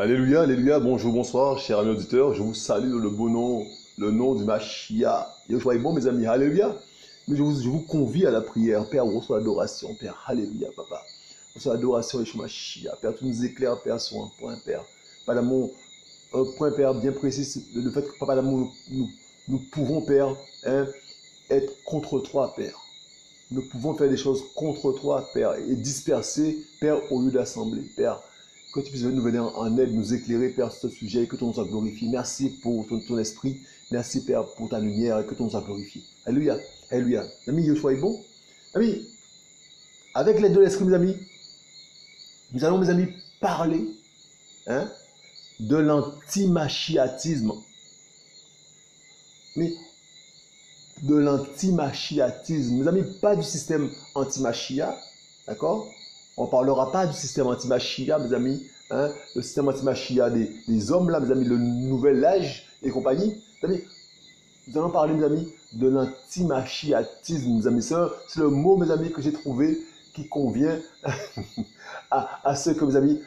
Alléluia, alléluia, bonjour, bonsoir, chers amis auditeurs, je vous salue dans le beau nom, le nom du Mashiach. Yeshua est bon, mes amis, alléluia. Mais je vous convie à la prière, Père, reçois l'adoration, Père, alléluia, papa. Reçois l'adoration, Yeshua Mashiach, Père, tu nous éclaires, Père, sur un point, Père. Pas d'amour, un point, Père, bien précis, le fait que, papa d'amour, nous pouvons, Père, être contre toi, Père. Nous pouvons faire des choses contre toi, Père, et disperser, Père, au lieu d'assembler, Père. Que tu puisses nous venir en aide, nous éclairer, Père, sur ce sujet, et que ton nom soit glorifié. Merci pour ton esprit. Merci, Père, pour ta lumière, et que ton nom soit glorifié. Alléluia. Alléluia. Amis, Yeshua est bon. Amis, avec l'aide de l'esprit, mes amis, nous allons, mes amis, parler de l'antimachiatisme. Mais de l'antimachiatisme. Mes amis, pas du système antimachia, d'accord? On ne parlera pas du système anti-Machia, mes amis. Le système anti-Machia des hommes, là, mes amis, le nouvel âge et compagnie. Mes amis, nous allons parler, mes amis, de l'anti-machiatisme, mes amis. C'est le mot, mes amis, que j'ai trouvé qui convient à ce que, mes amis,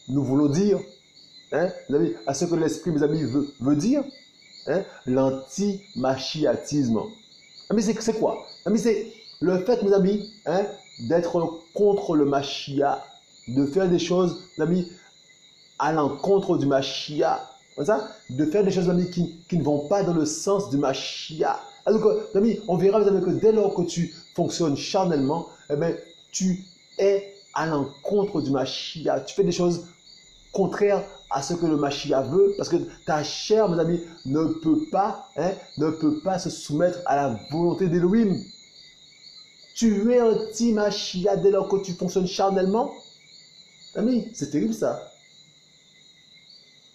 nous voulons dire. Mes amis, à ce que l'esprit, mes amis, veut dire. L'anti-machiatisme. Mais c'est quoi? Mais c'est le fait, mes amis, d'être contre le Mashiach, de faire des choses, mes amis, à l'encontre du Mashiach, de faire des choses, mes amis, qui ne vont pas dans le sens du Mashiach. Alors, mes amis, on verra, mes amis, que dès lors que tu fonctionnes charnellement, eh bien, tu es à l'encontre du Mashiach. Tu fais des choses contraires à ce que le Mashiach veut, parce que ta chair, mes amis, ne peut pas se soumettre à la volonté d'Élohim. Tu es anti-Mashiach dès lors que tu fonctionnes charnellement. Amis, c'est terrible ça.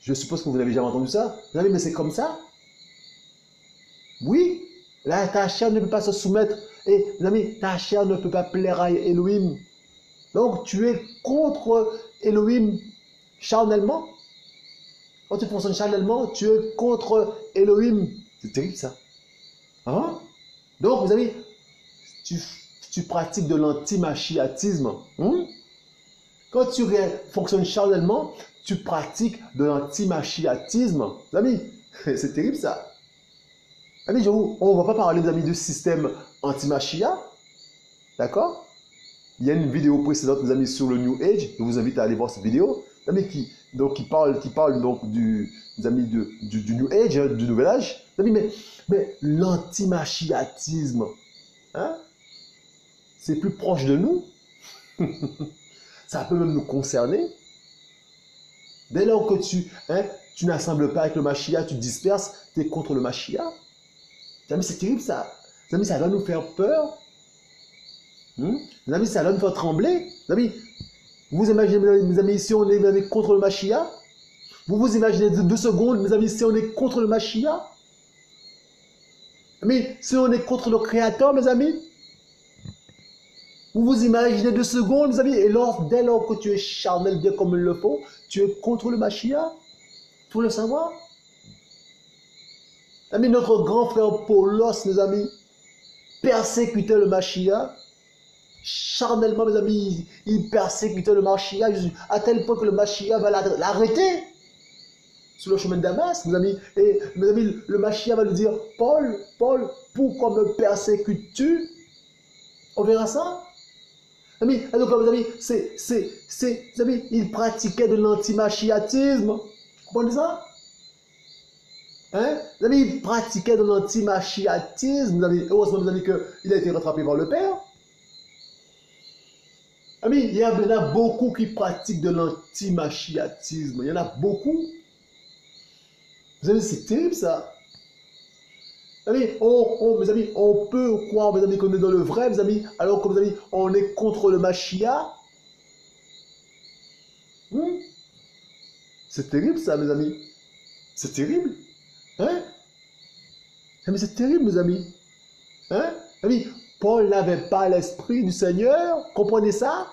Je suppose que vous avez jamais entendu ça. Amis, mais c'est comme ça. Oui, là, ta chair ne peut pas se soumettre. Et, mes amis, ta chair ne peut pas plaire à Elohim. Donc, tu es contre Elohim charnellement. Quand tu fonctionnes charnellement, tu es contre Elohim. C'est terrible ça. Donc, mes amis, tu pratiques de l'anti-machiatisme. Quand tu fonctionnes charnellement, tu pratiques de l'anti-machiatisme. Amis, c'est terrible ça. Amis, on ne va pas parler, mes amis, du système anti-machia. D'accord? Il y a une vidéo précédente, mes amis, sur le New Age. Je vous invite à aller voir cette vidéo. Amis, qui parle donc du New Age, du Nouvel Âge. Amis, mais l'anti-machiatisme, c'est plus proche de nous. Ça peut même nous concerner. Dès lors que tu n'assembles pas avec le Mashiach, tu disperses, tu es contre le Mashiach. Amis, c'est terrible ça. Amis, ça va nous faire peur. Amis, ça va nous faire trembler. Amis, vous imaginez, mes amis, si on est contre le Mashiach? Vous imaginez 2 secondes, mes amis, si on est contre le Mashiach? Mais si on est contre le Créateur, mes amis? Vous imaginez 2 secondes, mes amis, et dès lors que tu es charnel bien comme il le faut, tu es contre le Mashiach. Il faut le savoir. Amis, notre grand frère Paulos, mes amis, persécutait le Mashiach. Charnellement, mes amis, il persécutait le Mashiach à tel point que le Mashiach va l'arrêter sur le chemin de Damas, mes amis. Et mes amis, le Mashiach va lui dire, Paul, pourquoi me persécutes-tu? On verra ça. Amis, donc, mes amis, mes amis, il pratiquait de l'antimachiatisme. Vous comprenez ça? Mes amis, il pratiquait de l'antimachiatisme. Heureusement, mes amis, qu'il a été rattrapé par le Père. Amis, il y en a beaucoup qui pratiquent de l'antimachiatisme. Il y en a beaucoup. Vous savez, c'est terrible ça. Mes amis, on peut croire, mes amis, qu'on est dans le vrai, mes amis, alors que, mes amis, on est contre le Mashiach. C'est terrible ça, mes amis. C'est terrible. Mais c'est terrible, mes amis. Amis, Paul n'avait pas l'esprit du Seigneur. Comprenez ça?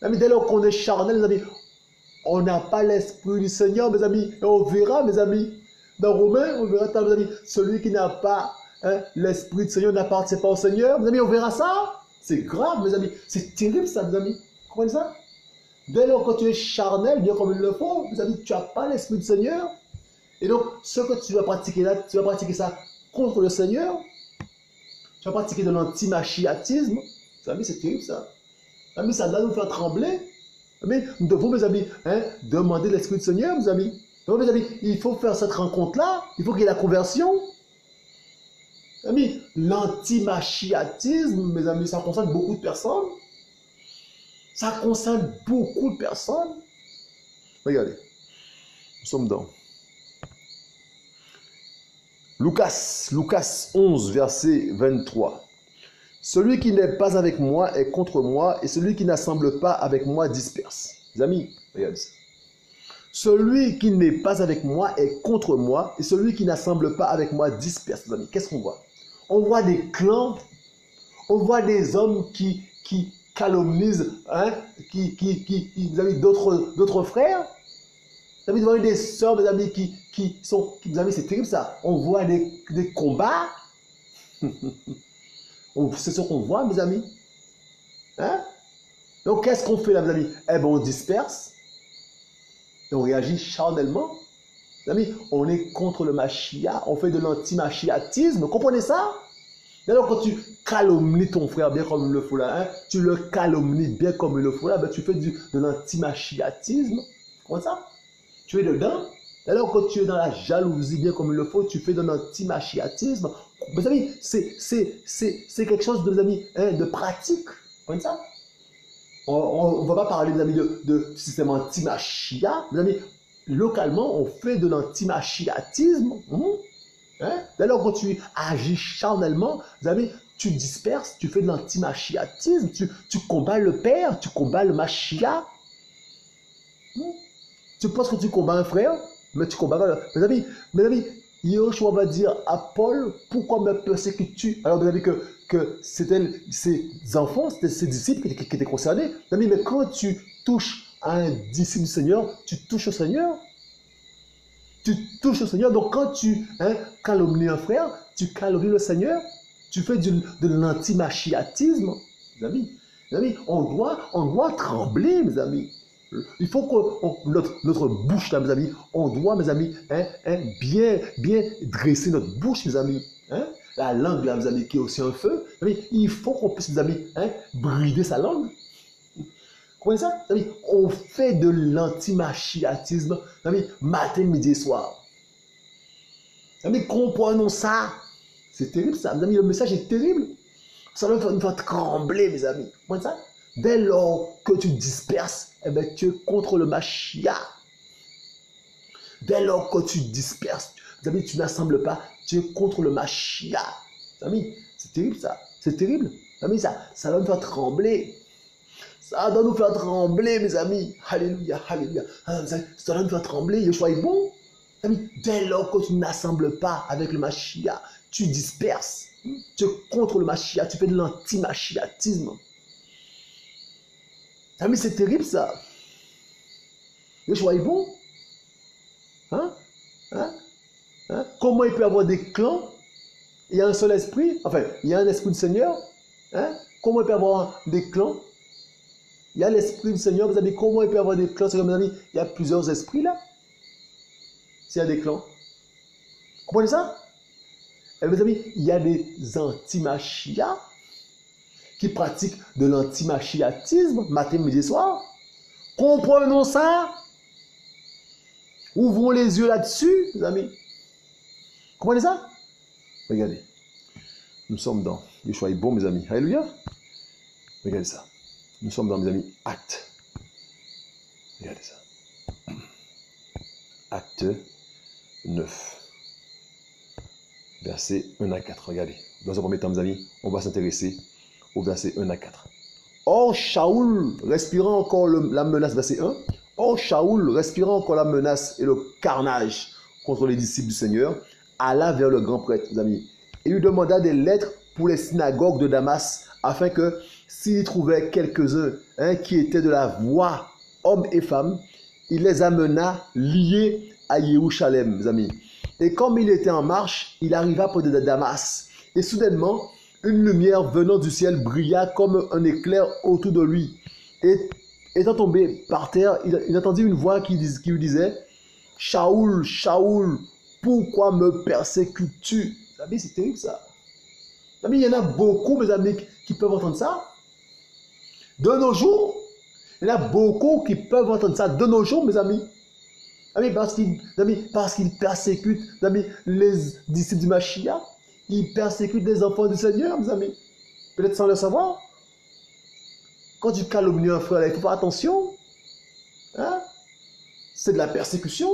Amis, dès lors qu'on est charnel, mes amis, on n'a pas l'esprit du Seigneur, mes amis. Et on verra, mes amis, dans Romains, on verra, mes amis, celui qui n'a pas l'esprit du Seigneur n'appartient pas au Seigneur. Mes amis, on verra ça. C'est grave, mes amis. C'est terrible, ça, mes amis. Comprenez ça? Dès lors que tu es charnel, bien comme il le faut, vous avez dit, tu n'as pas l'Esprit du Seigneur. Et donc, ce que tu vas pratiquer là, tu vas pratiquer ça contre le Seigneur. Tu vas pratiquer de l'antimachiatisme. Vous savez, c'est terrible ça. Amis, ça doit nous faire trembler. Mais nous devons, mes amis, demander l'Esprit du Seigneur, mes amis. Donc, mes amis, il faut faire cette rencontre-là. Il faut qu'il y ait la conversion. Amis, l'antimachiatisme, mes amis, ça concerne beaucoup de personnes. Ça concerne beaucoup de personnes. Regardez, nous sommes dans Lucas 11, verset 23. Celui qui n'est pas avec moi est contre moi, et celui qui n'assemble pas avec moi disperse. Les amis, regardez ça. Celui qui n'est pas avec moi est contre moi, et celui qui n'assemble pas avec moi disperse. Les amis, qu'est-ce qu'on voit? On voit des clans, on voit des hommes qui calomnisent, vous avez d'autres frères. Vous avez des sœurs, mes amis, vous avez, c'est terrible ça. On voit des combats. C'est ce qu'on voit, mes amis. Hein? Donc, qu'est-ce qu'on fait là, mes amis? Eh bien, on disperse. Et on réagit charnellement. Mes amis, on est contre le machia. On fait de l'anti-machiatisme. Comprenez ça? Alors, quand tu calomnies ton frère bien comme il le faut là, tu le calomnies bien comme il le faut là, ben, tu fais de l'anti-machiatisme. Comment ça? Tu es dedans. Alors que tu es dans la jalousie bien comme il le faut, tu fais de l'anti-machiatisme. Mes amis, c'est quelque chose de, mes amis, de pratique. Comme ça. On ne va pas parler, mes amis, de système anti-machia. Mes amis, localement, on fait de l'anti-machiatisme. Alors que tu agis charnellement, mes amis, tu disperses, tu fais de l'anti-machiatisme, tu combats le père, tu combats le machia. Tu penses que tu combats un frère, mais tu combats pas le... Mes amis, Yahushua va dire à Paul, pourquoi me persécutes-tu? Alors vous avez vu que c'était ses enfants, c'était ses disciples qui étaient concernés. Mes amis, mais quand tu touches à un disciple du Seigneur, tu touches au Seigneur. Tu touches au Seigneur. Donc quand tu calomnies un frère, tu calomnies le Seigneur. Tu fais de l'anti-machiatisme. Mes amis, on doit trembler, mes amis. Il faut que notre bouche, là, mes amis, on doit, mes amis, bien dresser notre bouche, mes amis. La langue, là, mes amis, qui est aussi un feu. Il faut qu'on puisse, mes amis, brider sa langue. Vous comprenez ça? On fait de l'anti-machiatisme, matin, midi et soir. Comprenons ça. C'est terrible, ça. Mes amis, le message est terrible. Ça va nous faire trembler, mes amis. Vous comprenez ça? Dès lors que tu disperses, eh bien, tu es contre le machia. Dès lors que tu disperses, amis, tu n'assembles pas, tu es contre le machia. Amis, c'est terrible ça. C'est terrible. Amis, ça doit nous faire trembler. Ça doit nous faire trembler, mes amis. Alléluia, alléluia. Ça doit nous faire trembler. Yeshua est bon. Amis, dès lors que tu n'assembles pas avec le machia, tu disperses. Tu es contre le machia. Tu fais de l'anti-machiatisme. Amis, c'est terrible ça. Yeshua est bon. Comment il peut y avoir des clans? Il y a un seul esprit. Enfin, il y a un esprit du Seigneur. Comment il peut y avoir des clans? Il y a l'esprit du Seigneur. Vous avez comment il peut y avoir des clans? C'est comme mes amis, il y a plusieurs esprits là. S'il y a des clans. Vous comprenez ça? Et mes amis, il y a des anti-machia qui pratiquent de l'anti-machiatisme matin, midi et soir. Comprenons ça. Ouvrons les yeux là-dessus, mes amis. Comprenez ça? Regardez. Nous sommes dans Yeshua est bon, mes amis. Alléluia. Regardez ça. Nous sommes dans, mes amis, Actes. Regardez ça. Acte 9. Versets 1 à 4. Regardez. Dans un premier temps, mes amis, on va s'intéresser au verset 1 à 4. Or, Shaoul, respirant encore la menace, verset 1. Or, Shaoul, respirant encore la menace et le carnage contre les disciples du Seigneur, alla vers le grand prêtre, mes amis, et lui demanda des lettres pour les synagogues de Damas, afin que, s'il trouvait quelques-uns qui étaient de la voie, hommes et femmes, il les amena liés à Jérusalem, mes amis. Et comme il était en marche, il arriva près de Damas, et soudainement, une lumière venant du ciel brilla comme un éclair autour de lui. Et étant tombé par terre, il entendit une voix qui lui disait, Shaoul, Shaoul, pourquoi me persécutes-tu? Mes amis, c'est terrible ça. Mes amis, il y en a beaucoup, mes amis, qui peuvent entendre ça. De nos jours, il y en a beaucoup qui peuvent entendre ça de nos jours, mes amis. Parce qu'ils persécutent, mes amis, les disciples du Mashiach. Ils persécutent les enfants du Seigneur, mes amis. Peut-être sans le savoir. Quand tu calomnies un frère, il faut faire attention. Hein? C'est de la persécution.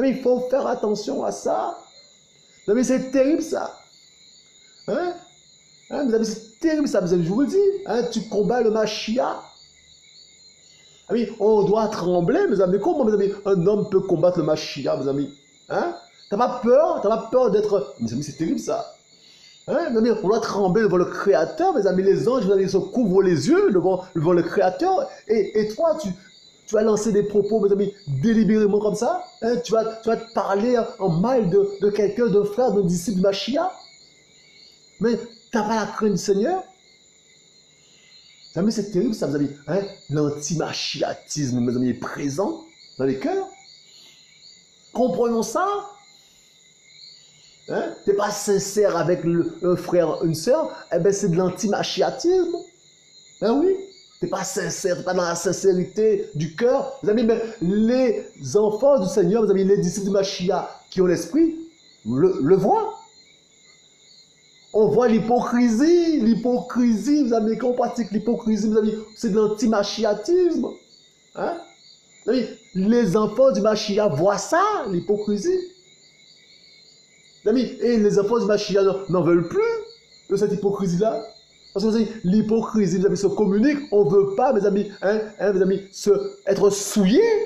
Il faut faire attention à ça. C'est terrible ça. Hein? C'est terrible ça, je vous le dis. Hein? Tu combats le Mashiach. On doit trembler, mes amis. Comment, mes amis, un homme peut combattre le Mashiach, mes amis? Hein? T'as pas peur d'être... Mes amis, c'est terrible ça. Hein? Mes amis, on doit trembler devant le Créateur, mes amis. Les anges, mes amis, se couvrent les yeux devant le Créateur. Et toi, tu vas lancer des propos, mes amis, délibérément comme ça. Hein? Tu vas te parler en mal de quelqu'un, d'un frère, d'un disciple du Mashiach. Mais t'as pas la crainte du Seigneur? Mes amis, c'est terrible ça, mes amis. Hein? L'anti-machiatisme, mes amis, est présent dans les cœurs. Comprenons ça. Hein? Tu n'es pas sincère avec un frère, une sœur, c'est de l'anti-machiatisme. Ben oui, tu n'es pas sincère, tu n'es pas dans la sincérité du cœur. Mes amis, les enfants du Seigneur, mes amis, les disciples du Mashiach qui ont l'esprit, le voient. On voit l'hypocrisie, mes amis, quand on pratique l'hypocrisie, mes amis, c'est de l'anti-machiatisme. Hein? Les enfants du Mashiach voient ça, l'hypocrisie. Et les enfants du Mashiach n'en veulent plus de cette hypocrisie-là. Parce que l'hypocrisie, mes amis, se communique. On ne veut pas, mes amis, mes amis, être souillés.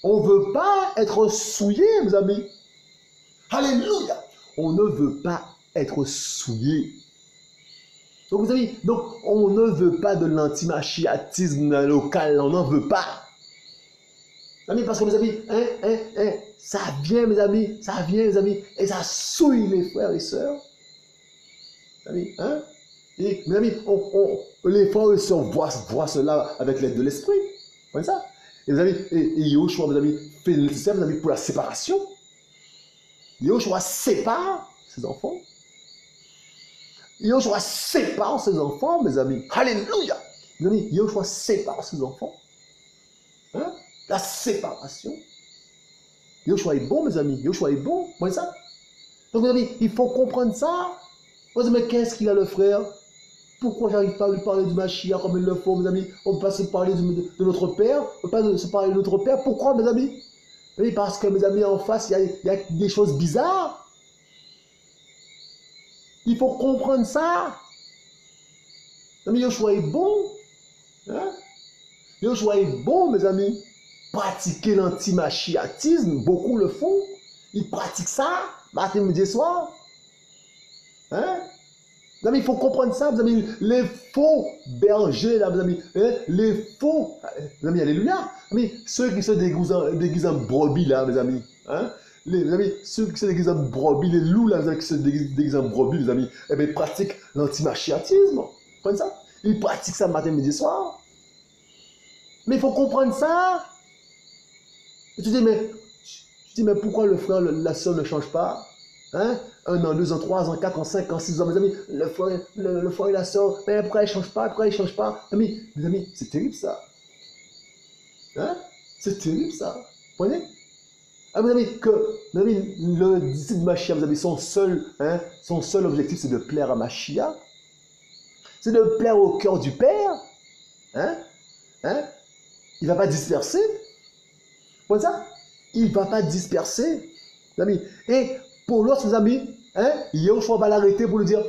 On ne veut pas être souillés, mes amis. Alléluia. On ne veut pas être souillé. Donc, vous savez, on ne veut pas de l'anti-machiatisme local, on n'en veut pas. Parce que, mes amis, ça vient, mes amis, et ça souille les frères et sœurs. Et, mes amis, les frères et sœurs voient cela avec l'aide de l'esprit. Vous voyez ça? Et, mes amis, et Yahushua, mes amis, fait le nécessaire, mes amis, pour la séparation. Yahushua sépare ses enfants. Yahushua sépare ses enfants, mes amis. Alléluia. Mes amis, Yahushua sépare ses enfants. Hein? La séparation. Yahushua est bon, mes amis. Yahushua est bon. Vous voyez ça? Donc, mes amis, il faut comprendre ça. Vous dites, mais qu'est-ce qu'il a, le frère? Pourquoi j'arrive pas à lui parler du Mashiach comme il le faut, mes amis? On ne peut pas se parler de notre Père. On ne peut pas se parler de notre Père. Pourquoi, mes amis? Oui, parce que, mes amis, en face, il y a des choses bizarres. Il faut comprendre ça. Mais Yahushua est bon. Hein? Yahushua est bon, mes amis. Pratiquer l'anti-machiatisme, beaucoup le font. Ils pratiquent ça, matin, midi et soir. Hein? Mes amis, il faut comprendre ça, mes amis. Les faux bergers, là, mes amis. Hein? Les faux. Mes amis, alléluia. Mes amis, ceux qui se déguisent en brebis, là, mes amis. Hein? Mes amis, ceux qui se déguisent en brebis, les loups, là, qui se déguisent en brebis, mes amis, ils pratiquent l'anti-machiatisme. Vous comprenez ça? Ils pratiquent ça matin, midi, soir. Mais il faut comprendre ça. Et tu dis, mais pourquoi le frère, la soeur ne change pas? Hein? 1 an, 2 ans, 3 ans, 4 ans, 5 ans, 6 ans, mes amis, le frère et la soeur, mais pourquoi ils ne changent pas? Pourquoi ils ne changent pas? Mes amis, c'est terrible ça. Hein? C'est terrible ça. Vous voyez? Mes amis, le disciple de Mashiach, mes amis, son seul objectif, c'est de plaire à Mashiach. C'est de plaire au cœur du Père. Hein? Il ne va pas disperser. Vous voyez ça? Il ne va pas disperser. Mes amis. Et pour l'autre, mes amis, Yahushua va l'arrêter pour lui dire,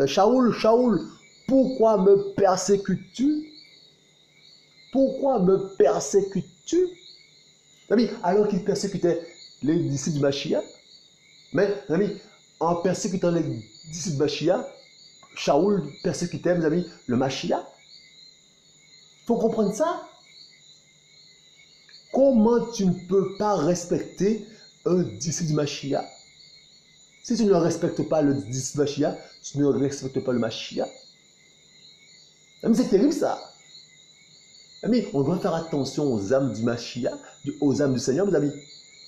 Shaoul, pourquoi me persécutes-tu? Pourquoi me persécutes-tu? Alors qu'il persécutait les disciples du Mashiach, mais, mes amis, en persécutant les disciples du Mashiach, Shaoul persécutait, mes amis, le Mashiach. Il faut comprendre ça. Comment tu ne peux pas respecter un disciple du Mashiach? Si tu ne respectes pas le disciple du Mashiach, tu ne respectes pas le Mashiach. Mais c'est terrible ça. Amis, on doit faire attention aux âmes du Mashiach, aux âmes du Seigneur, mes amis.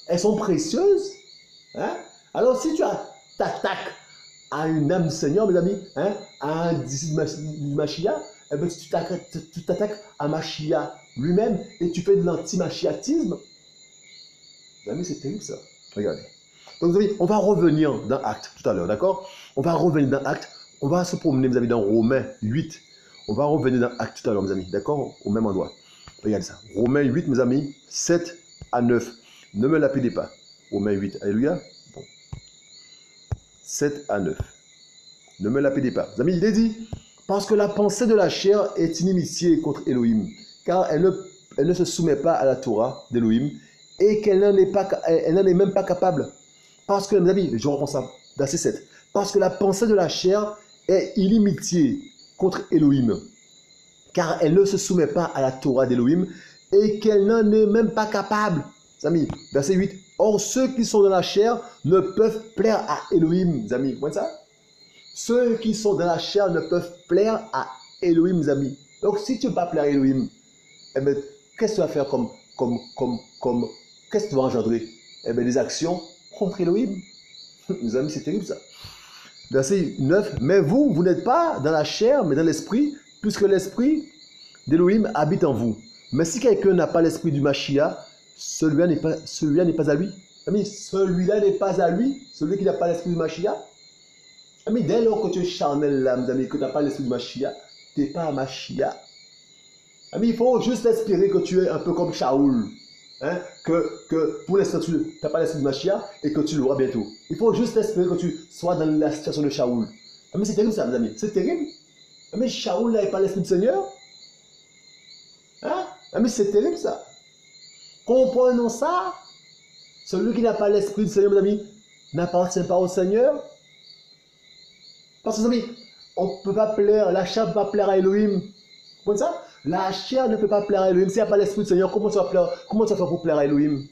Elles sont précieuses. Hein? Alors si tu t'attaques à une âme du Seigneur, mes amis, hein, à un disciple du Mashiach, eh bien, tu t'attaques à Mashiach lui-même et tu fais de l'anti-mashiatisme. Mes amis, c'est terrible ça. Regardez. Donc, mes amis, on va revenir dans Actes tout à l'heure, d'accord? On va revenir dans Actes. On va se promener, mes amis, dans Romains 8. On va revenir dans Actes tout à l'heure, mes amis, d'accord? Au même endroit. Regardez ça. Romains 8, mes amis, 7 à 9. Ne me lapidez pas. Romains 8, alléluia. Bon. 7 à 9. Ne me lapidez pas. Mes amis, il est dit, parce que la pensée de la chair est inimitié contre Elohim, car elle ne se soumet pas à la Torah d'Elohim, et qu'elle n'en est même pas capable. Parce que, mes amis, je reprends ça, verset 7. Parce que la pensée de la chair est inimitié contre Elohim, car elle ne se soumet pas à la Torah d'Elohim, et qu'elle n'en est même pas capable. Amis, verset 8. Or, ceux qui sont dans la chair ne peuvent plaire à Elohim. Amis, vous voyez ça? Ceux qui sont dans la chair ne peuvent plaire à Elohim, mes amis. Donc, si tu ne veux pas plaire à Elohim, eh bien, qu'est-ce que tu vas faire qu'est-ce que tu vas engendrer? Eh bien, des actions contre Elohim. Mes amis, c'est terrible ça. Verset 9. Mais vous n'êtes pas dans la chair, mais dans l'esprit, puisque l'esprit d'Elohim habite en vous. Mais si quelqu'un n'a pas l'esprit du Mashiach, celui-là n'est pas à lui. Amis, celui-là n'est pas à lui, celui qui n'a pas l'esprit du Mashiach. Amis, dès lors que tu es charnel là, mes amis, que tu n'as pas l'esprit du Mashiach, tu n'es pas un Mashiach. Amis, il faut juste espérer que tu es un peu comme Shaoul. Hein, que pour l'instant, tu n'as pas l'esprit du Mashiach et que tu l'auras bientôt. Il faut juste espérer que tu sois dans la situation de Shaoul. Amis, c'est terrible ça, mes amis. C'est terrible. Amis, Shaoul n'avait pas l'esprit du Seigneur. Hein? Amis, c'est terrible ça. Comprenons ça. Celui qui n'a pas l'esprit du Seigneur, mes amis, n'appartient pas au Seigneur. Parce que, mes amis, on ne peut pas plaire, la chair ne peut pas plaire à Elohim. Vous comprenez ça? La chair ne peut pas plaire à Elohim. S'il n'y a pas l'esprit du Seigneur, comment tu vas faire pour plaire à Elohim?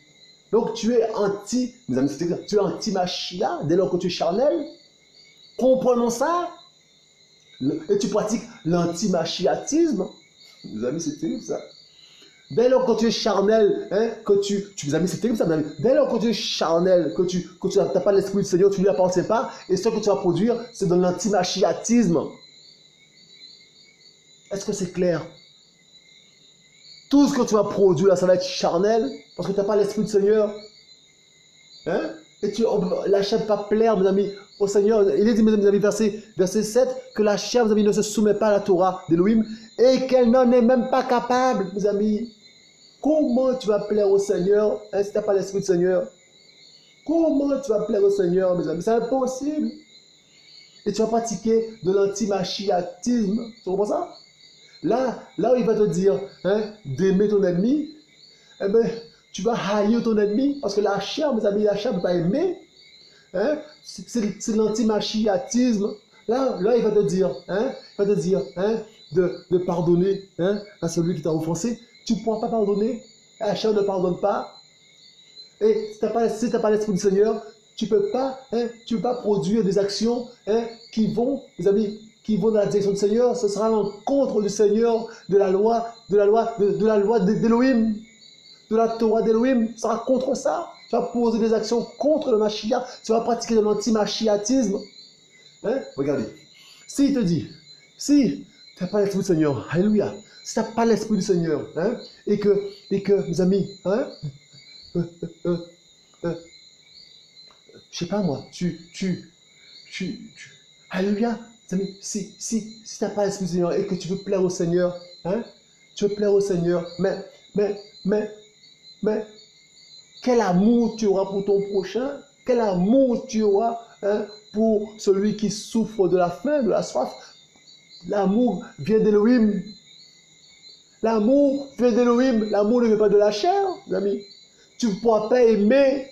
Donc tu es anti, mes amis, tu es anti-Mashiach dès lors que tu es charnel. Comprenons ça. Et tu pratiques l'anti-mashiatisme. Mes amis, c'est terrible ça. Dès lors que tu es charnel, hein, mes amis, c'est terrible ça, mes amis. Dès lors que tu es charnel, que tu n'as pas l'esprit du Seigneur, tu ne lui appartiens pas, et ce que tu vas produire, c'est de l'anti-mashiatisme. Est-ce que c'est clair? Tout ce que tu vas produire là, ça va être charnel, parce que tu n'as pas l'esprit du Seigneur. Hein? Et la chair ne peut pas plaire, mes amis, au Seigneur. Il est dit, mes amis, verset 7, que la chair, mes amis, ne se soumet pas à la Torah d'Elohim, et qu'elle n'en est même pas capable, mes amis. Comment tu vas plaire au Seigneur, hein, si tu n'as pas l'esprit du Seigneur? Comment tu vas plaire au Seigneur, mes amis? C'est impossible. Et tu vas pratiquer de l'anti-mashiatisme. Tu comprends ça? Là où il va te dire, hein, d'aimer ton ennemi, eh ben, tu vas haïr ton ennemi, parce que la chair, mes amis, la chair ne peut pas aimer. Hein? C'est l'anti-mashiatisme. Là, il va te dire, hein, de pardonner, hein, à celui qui t'a offensé. Tu ne pourras pas pardonner. La chair ne pardonne pas. Et si tu n'as pas l'esprit du Seigneur, tu ne peux pas produire des actions, hein, qui vont, mes amis, qui vont dans la direction du Seigneur. Ce sera l'encontre du Seigneur, de la loi d'Elohim, de la Torah d'Elohim. Ce sera contre ça. Tu vas poser des actions contre le Mashiach. Tu vas pratiquer de l'anti-mashiatisme. Hein? Regardez. S'il te dit, si tu n'as pas l'esprit du Seigneur, alléluia, si tu n'as pas l'esprit du Seigneur, hein, et que, mes amis, hein, je sais pas moi, alléluia, mes amis, si tu n'as pas l'esprit du Seigneur et que tu veux plaire au Seigneur, hein, tu veux plaire au Seigneur, mais, quel amour tu auras pour ton prochain? Quel amour tu auras, hein, pour celui qui souffre de la faim, de la soif? L'amour vient d'Elohim. L'amour vient d'Elohim. L'amour ne vient pas de la chair, mes amis. Tu ne pourras pas aimer.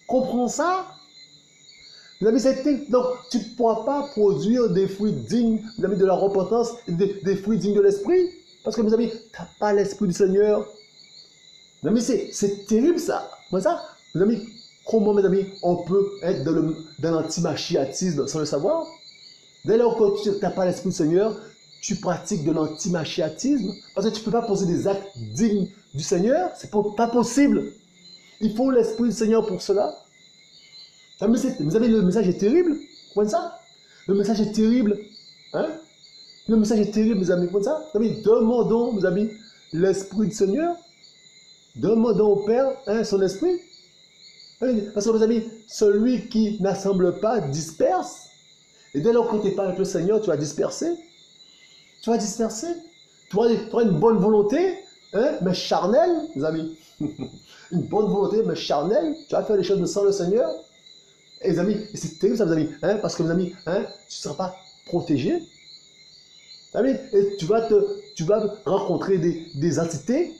Comprends ça? Mes amis, donc tu ne pourras pas produire des fruits dignes, mes amis, de la repentance, des fruits dignes de l'esprit. Parce que, mes amis, tu n'as pas l'esprit du Seigneur. Mes amis, c'est terrible ça. Comment ça? Mes amis, comment, mes amis, on peut être dans l'anti-mashiatisme sans le savoir? Dès lors que tu n'as pas l'esprit du Seigneur, tu pratiques de l'antimachiatisme, parce que tu ne peux pas poser des actes dignes du Seigneur, c'est pas possible. Il faut l'Esprit du Seigneur pour cela. Vous savez, le message est terrible. Vous comprenez ça? Le message est terrible. Hein? Le message est terrible, mes amis. Vous comprenez ça? Vous savez, demandons, mes amis, l'Esprit du Seigneur. Demandons au Père son Esprit. Parce que, mes amis, celui qui n'assemble pas disperse. Et dès lors que tu n'es pas avec le Seigneur, tu vas disperser. Tu vas disperser. Tu auras une bonne volonté, mais charnelle, mes amis. Une bonne volonté, mais charnelle. Tu vas faire les choses sans le Seigneur. Et les amis, c'est terrible ça, mes amis. Parce que, mes amis, tu ne seras pas protégé. Et tu vas rencontrer des entités.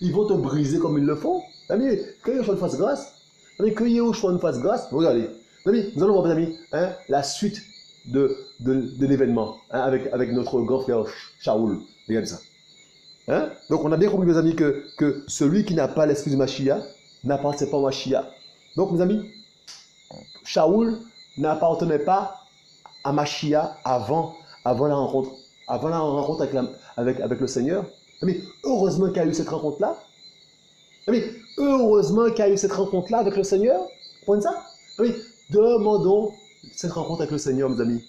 Ils vont te briser comme ils le font. Amis, que Yeshua nous fasse grâce. Amis, que Yeshua nous fasse grâce. Regardez. Amis, nous allons voir, mes amis, la suite de l'événement avec notre grand frère Shaoul. Regardez ça. Donc, on a bien compris, mes amis, que celui qui n'a pas l'esprit de Mashiach n'appartient pas au Mashiach. Donc, mes amis, Shaoul n'appartenait pas à Mashiach avant la rencontre avec le Seigneur. Mais heureusement qu'il y a eu cette rencontre-là. Mais heureusement qu'il y a eu cette rencontre-là avec le Seigneur. Vous comprenez ça? Oui. Demandons cette rencontre avec le Seigneur, mes amis.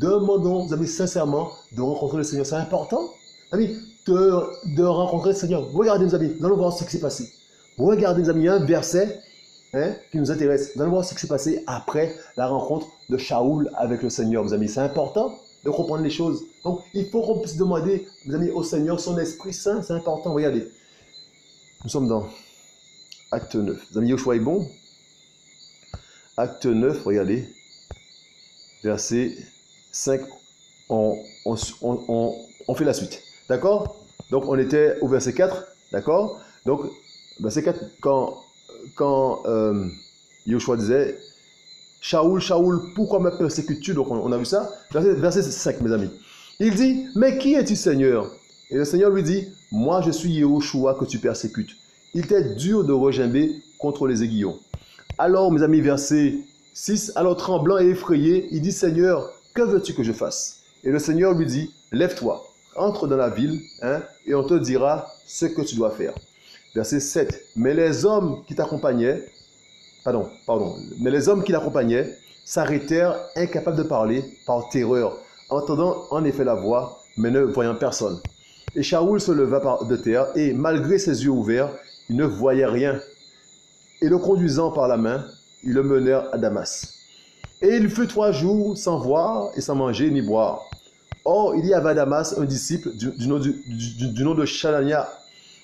Demandons, mes amis, sincèrement, de rencontrer le Seigneur. C'est important, amis, de rencontrer le Seigneur. Regardez, mes amis, nous allons voir ce qui s'est passé. Regardez, mes amis, il y a un verset qui nous intéresse. Nous allons voir ce qui s'est passé après la rencontre de Shaoul avec le Seigneur, mes amis. C'est important de comprendre les choses. Donc, il faut qu'on puisse demander, mes amis, au Seigneur, son Esprit Saint. C'est important. Regardez. Nous sommes dans Acte 9. Mes amis, Yeshua est bon. Acte 9, regardez. Verset 5. On fait la suite. D'accord? Donc, on était au verset 4. D'accord? Donc, verset 4, quand Yeshua disait Shaoul, Shaoul, pourquoi me persécutes-tu? Donc on a vu ça. Verset 5, mes amis. Il dit, mais qui es-tu, Seigneur? Et le Seigneur lui dit, moi je suis Yeshua que tu persécutes. Il t'est dur de regimber contre les aiguillons. Alors, mes amis, verset 6, alors tremblant et effrayé, il dit, Seigneur, que veux-tu que je fasse? Et le Seigneur lui dit, lève-toi, entre dans la ville, et on te dira ce que tu dois faire. Verset 7, mais les hommes qui t'accompagnaient, mais les hommes qui l'accompagnaient s'arrêtèrent incapables de parler par terreur, entendant en effet la voix, mais ne voyant personne. Et Shaoul se leva de terre, et malgré ses yeux ouverts, il ne voyait rien. Et le conduisant par la main, ils le menèrent à Damas. Et il fut 3 jours sans voir et sans manger ni boire. Or, il y avait à Damas un disciple du nom de Chanania.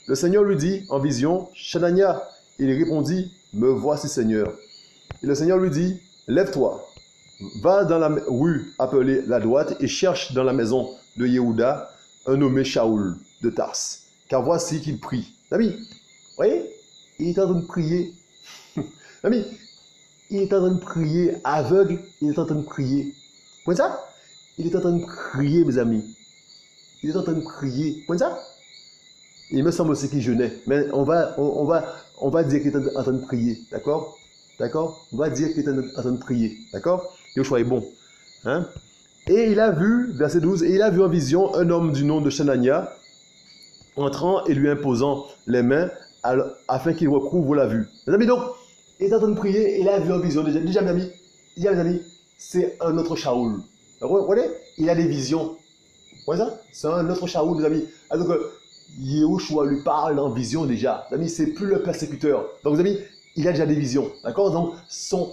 Le Seigneur lui dit en vision, Chanania. Il répondit, me voici, Seigneur. Et le Seigneur lui dit, lève-toi, va dans la rue appelée la droite et cherche dans la maison de Yehuda un nommé Shaoul de Tars. Car voici qu'il prie. Ami, vous voyez, il est en train de prier. Ami, il est en train de prier aveugle, il est en train de prier. Vous voyez ça? Il est en train de prier, mes amis. Il est en train de prier. Vous voyez ça? Il me semble aussi qu'il jeûnait. Mais on va dire qu'il est en train de prier. D'accord? D'accord? On va dire qu'il est en train de prier. D'accord? Yoshua est bon. Hein? Et il a vu, verset 12, et il a vu en vision un homme du nom de Chanania entrant et lui imposant les mains afin qu'il recouvre la vue. Mes amis, donc, il est en train de prier et il a vu en vision. Déjà, mes amis, c'est un autre Shaoul. Vous voyez? Il a des visions. Vous voyez ça? C'est un autre Shaoul, mes amis. Alors que Yehoshua lui parle en vision déjà. Mes amis, c'est plus le persécuteur. Donc, mes amis, il a déjà des visions. D'accord? Donc, son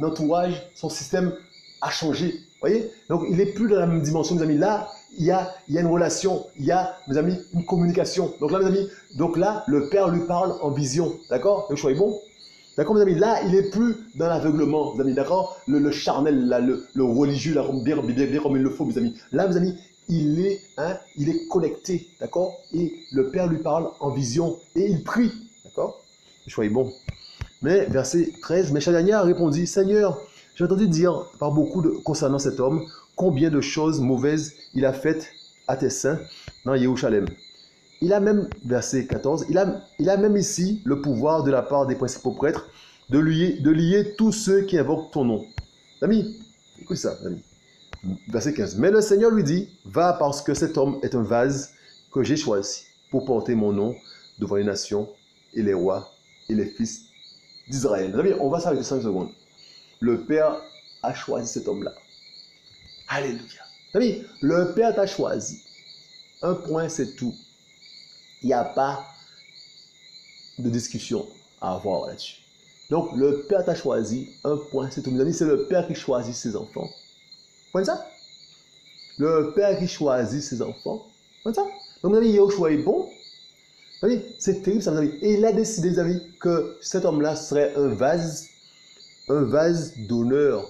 entourage, son système a changé. Vous voyez? Donc, il n'est plus dans la même dimension, mes amis. Là, il y a une relation, il y a, mes amis, une communication. Donc là, mes amis, le Père lui parle en vision. D'accord? Yehoshua est bon? D'accord, mes amis? Là, il n'est plus dans l'aveuglement, mes amis. D'accord? Le charnel, là, le religieux, là, bien comme il le faut, mes amis. Là, mes amis, il est connecté, d'accord? Et le Père lui parle en vision et il prie, d'accord? Yehoshua est bon. Mais verset 13, mais Chanania répondit, Seigneur, j'ai entendu dire par beaucoup concernant cet homme, combien de choses mauvaises il a faites à tes saints dans Jérusalem. Il a même, verset 14, il a même ici le pouvoir de la part des principaux prêtres de lier tous ceux qui invoquent ton nom. Amis, écoute ça, amis. Verset 15. Mais le Seigneur lui dit, va parce que cet homme est un vase que j'ai choisi pour porter mon nom devant les nations et les rois et les fils d'Israël. On va s'arrêter 5 secondes. Le Père a choisi cet homme-là. Alléluia. Le Père t'a choisi. Un point, c'est tout. Il n'y a pas de discussion à avoir là-dessus. Donc, le Père t'a choisi. Un point, c'est tout. Mes amis, c'est le Père qui choisit ses enfants. Vous voyez ça? Le Père qui choisit ses enfants. Vous voyez ça? Donc, mes amis, Yahushua est bon. C'est terrible, ça, mes amis. Et il a décidé, mes amis, que cet homme-là serait un vase d'honneur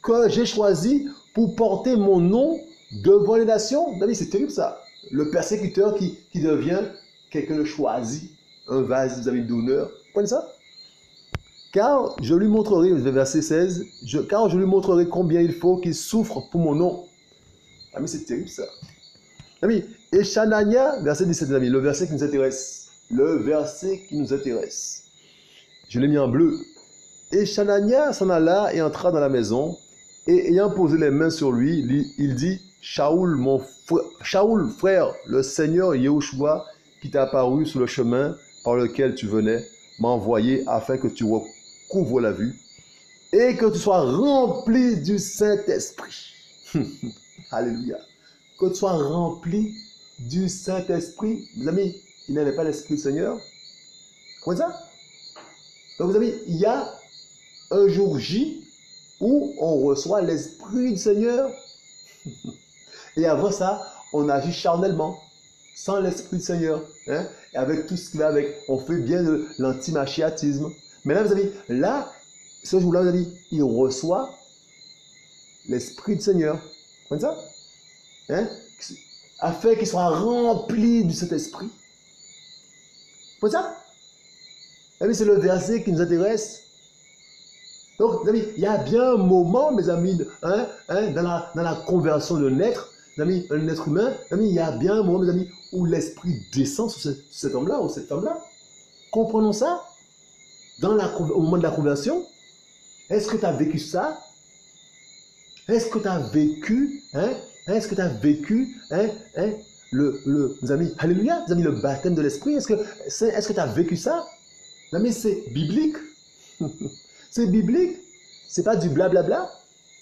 que j'ai choisi pour porter mon nom devant les nations. C'est terrible, ça. Le persécuteur qui devient quelqu'un de choisi, un vase, mes amis, d'honneur. Vous comprenez ça? Car je lui montrerai, verset 16, car je lui montrerai combien il faut qu'il souffre pour mon nom. C'est terrible, ça. Et Shanania, verset 17, amis, le verset qui nous intéresse. Le verset qui nous intéresse. Je l'ai mis en bleu. Et Shanania s'en alla et entra dans la maison, et ayant posé les mains sur lui, il dit, Shaoul, Shaoul, frère, le Seigneur Yahushua, qui t'a apparu sur le chemin par lequel tu venais, m'a envoyé afin que tu recouvres la vue, et que tu sois rempli du Saint-Esprit. Alléluia. Que tu sois rempli du Saint-Esprit. Mes amis, il n'avait pas l'Esprit du Seigneur. Comment ça? Donc, mes amis, il y a un jour J où on reçoit l'Esprit du Seigneur. Et avant ça, on agit charnellement, sans l'Esprit du Seigneur. Hein? Et avec tout ce qui va avec, on fait bien de l'antimachiatisme. Mais là, mes amis, là, ce jour-là, mes amis, il reçoit l'Esprit du Seigneur. Comme ça? Hein? Afin qu'il soit rempli de cet esprit. Comme ça? C'est le verset qui nous intéresse. Donc, mes amis, il y a bien un moment, mes amis, dans la conversion d'un être, mes amis, un être humain, mes amis, il y a bien un moment, mes amis, où l'esprit descend sur cet homme-là ou cette femme-là. Comprenons ça. Au moment de la conversion, est-ce que tu as vécu ça? Est-ce que tu as vécu, est-ce que tu as vécu, mes amis, alléluia, mes amis, le baptême de l'esprit? Est-ce que tu as vécu ça? Mes amis, c'est biblique. C'est biblique. C'est pas du blablabla.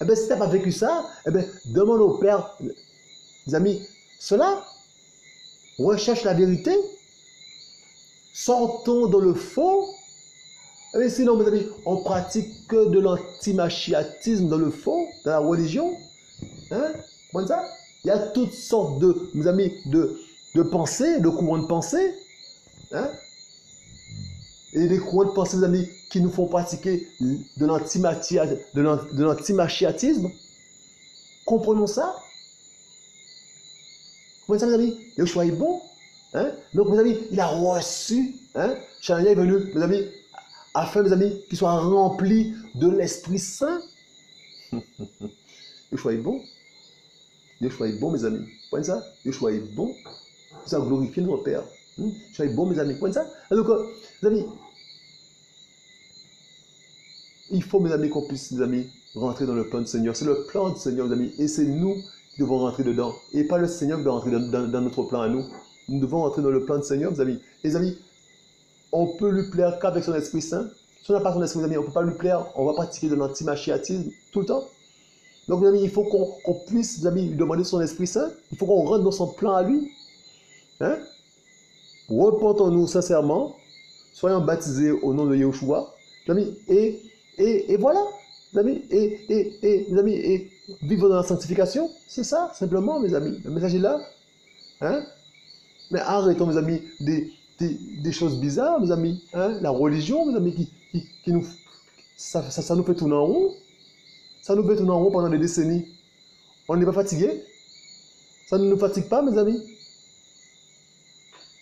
Si tu n'as pas vécu ça, demande au Père, mes amis, cela, recherche la vérité. Sortons dans le faux. Sinon, mes amis, on pratique que de l'antimachiatisme dans le faux, dans la religion. Comme ça? Il y a toutes sortes de, mes amis, de pensées, de courants de pensée. Et des courants de pensée, mes amis, qui nous font pratiquer de l'antimachiatisme. Comprenons ça? Comment ça, mes amis? Yahushua est bon. Donc, mes amis, il a reçu. Shania est venu, mes amis, afin, mes amis, qu'il soit rempli de l'Esprit Saint. Yahushua est bon. Yahushua est bon, mes amis. Vous voyez ça? Yahushua est bon. Ça glorifie notre Père. Yahushua est bon, mes amis. Vous voyez ça? Donc, mes amis, il faut, mes amis, qu'on puisse, mes amis, rentrer dans le plan du Seigneur. C'est le plan du Seigneur, mes amis. Et c'est nous qui devons rentrer dedans. Et pas le Seigneur qui doit rentrer dans notre plan à nous. Nous devons rentrer dans le plan du Seigneur, mes amis. Les amis, on peut lui plaire qu'avec son Esprit Saint. Si on n'a pas son Esprit, mes amis, on ne peut pas lui plaire. On va pratiquer de l'antimachiatisme tout le temps. Donc, mes amis, il faut qu'on puisse, mes amis, lui demander son Esprit Saint. Il faut qu'on rentre dans son plan à lui. Repentons-nous sincèrement. Soyons baptisés au nom de Yahushua. Mes amis, et voilà. Mes amis, mes amis, et vivre dans la sanctification. C'est ça, simplement, mes amis. Le message est là. Mais arrêtons, mes amis, des choses bizarres, mes amis. La religion, mes amis, qui nous... Ça nous fait tourner en rond. Ça nous fait tourner en rond pendant des décennies. On n'est pas fatigué. Ça ne nous fatigue pas, mes amis.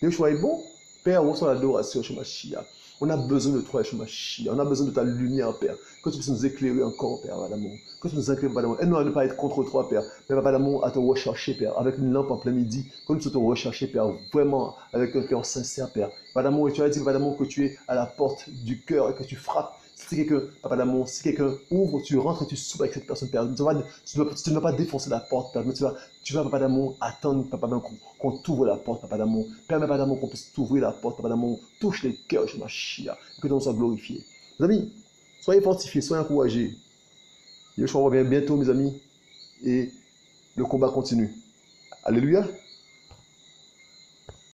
Yahushua est bon. Père, on reçoit l'adoration, Shemashia. On a besoin de toi, Shemashia. On a besoin de ta lumière, Père. Que tu puisses nous éclairer encore, Père, Papa d'amour. Que tu nous éclaires, Papa d'amour. Aide-nous à ne pas être contre toi, Père. Mais Papa d'amour, à te rechercher, Père. Avec une lampe en plein midi. Que nous te rechercher, Père. Vraiment, avec un cœur sincère, Père. Papa d'amour, et tu as dit, Papa d'amour, que tu es à la porte du cœur et que tu frappes. Si quelqu'un, papa d'amour, si quelqu'un ouvre, tu rentres et tu soupes avec cette personne, Père. Tu ne vas pas défoncer la porte, Père, mais tu vas, papa d'amour, attendre, papa d'amour, qu'on t'ouvre la porte, papa d'amour. Père, papa d'amour, qu'on puisse t'ouvrir la porte, papa d'amour. Touche les cœurs chez ma chia, que ton nom soit glorifié. Mes amis, soyez fortifiés, soyez encouragés. Yeshua revient bientôt, mes amis, et le combat continue. Alléluia.